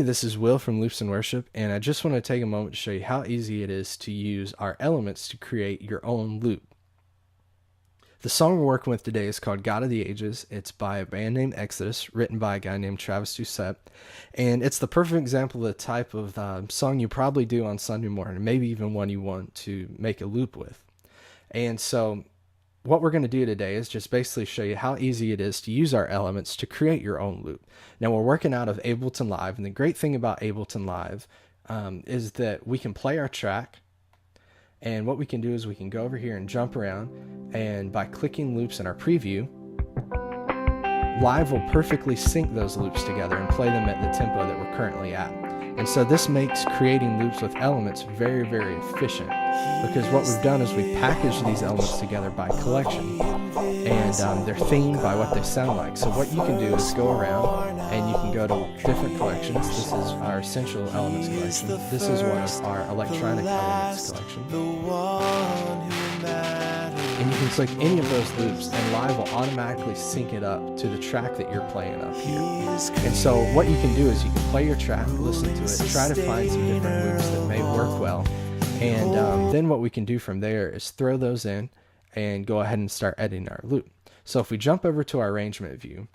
this is Will from Loops and Worship, and I just want to take a moment to show you how easy it is to use our elements to create your own loop. The song we're working with today is called God of the Ages. It's by a band named Exodus, written by a guy named Travis Doucette, and it's the perfect example of the type of song you probably do on Sunday morning, maybe even one you want to make a loop with. And so what we're going to do today is just basically show you how easy it is to use our elements to create your own loop. Now, we're working out of Ableton Live, and the great thing about Ableton Live is that we can play our track, and what we can do is we can go over here and jump around, and by clicking loops in our preview, Live will perfectly sync those loops together and play them at the tempo that we're currently at. And so this makes creating loops with elements very, very efficient, because what we've done is we've packaged these elements together by collection, and they're themed by what they sound like. So what you can do is go around and you can go to different collections. This is our Essential Elements collection. This is one of our Electronic Elements collection. And you can click any of those loops, and Live will automatically sync it up to the track that you're playing up here. And so what you can do is you can play your track, listen to it, try to find some different loops that may work well, and then what we can do from there is throw those in and go ahead and start editing our loop. So if we jump over to our arrangement view,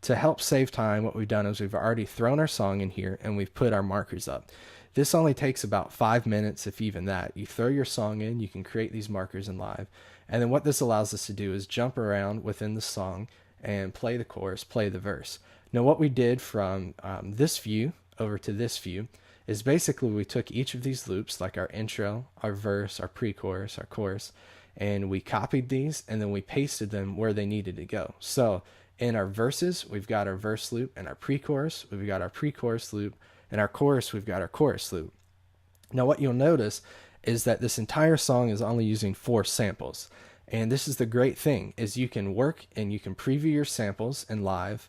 to help save time, what we've done is we've already thrown our song in here and we've put our markers up. This only takes about 5 minutes, if even that. You throw your song in, you can create these markers in Live, and then what this allows us to do is jump around within the song and play the chorus, play the verse. Now what we did from this view over to this view is basically we took each of these loops, like our intro, our verse, our pre-chorus, our chorus, and we copied these and then we pasted them where they needed to go. So in our verses, we've got our verse loop, and our pre-chorus, we've got our pre-chorus loop, and our chorus, we've got our chorus loop. Now what you'll notice is that this entire song is only using 4 samples. And this is the great thing, is you can work and you can preview your samples in Live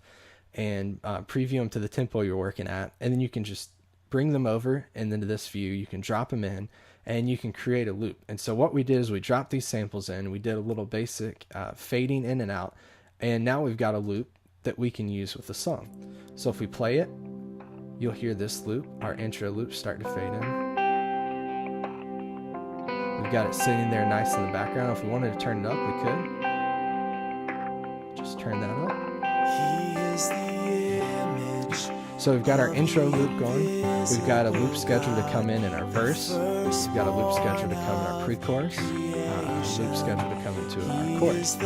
and preview them to the tempo you're working at, and then you can just bring them over and then to this view, you can drop them in and you can create a loop. And so what we did is we dropped these samples in, we did a little basic fading in and out, and now we've got a loop that we can use with the song. So if we play it, you'll hear this loop, our intro loop, start to fade in. We've got it sitting there nice in the background. If we wanted to turn it up, we could. Just turn that up. So we've got our intro loop going. We've got a loop scheduled to come in our verse. We've got a loop scheduled to come in our pre-chorus. A loop scheduled to come into our chorus.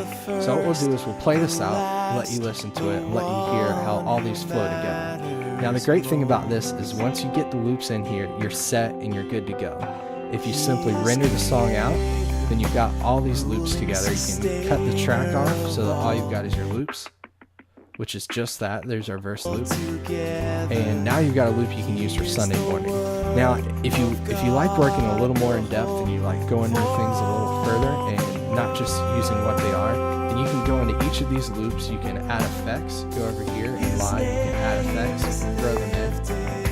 So what we'll do is we'll play this out, let you listen to it, and let you hear how all these flow together. Now the great thing about this is once you get the loops in here, you're set and you're good to go. If you simply render the song out, then you've got all these loops together. You can cut the track off so that all you've got is your loops, which is just that. There's our verse loop. And now you've got a loop you can use for Sunday morning. Now, if you like working a little more in depth and you like going into things a little further and not just using what they are, then you can go into each of these loops. You can add effects. Go over here and Live, you can add effects, throw them in,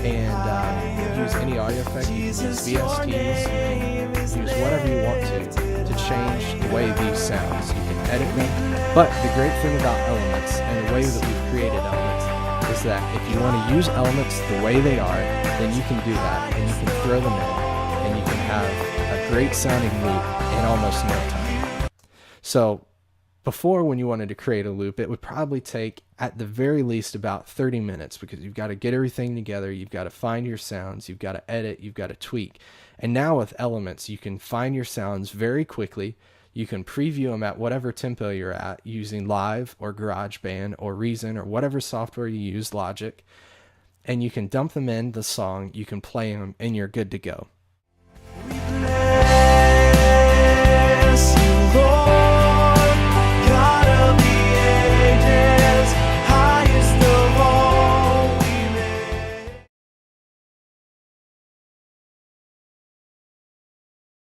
and use any audio effect. You can use VSTs, you can use whatever you want to change the way these sounds. You can edit them. But the great thing about elements and the way that we've created elements is that if you want to use elements the way they are, then you can do that, and you can throw them in, and you can have a great sounding loop in almost no time. So before, when you wanted to create a loop, it would probably take at the very least about 30 minutes, because you've got to get everything together, you've got to find your sounds, you've got to edit, you've got to tweak. And now with elements, you can find your sounds very quickly. You can preview them at whatever tempo you're at using Live or GarageBand or Reason or whatever software you use, Logic. And you can dump them in the song, you can play them, and you're good to go.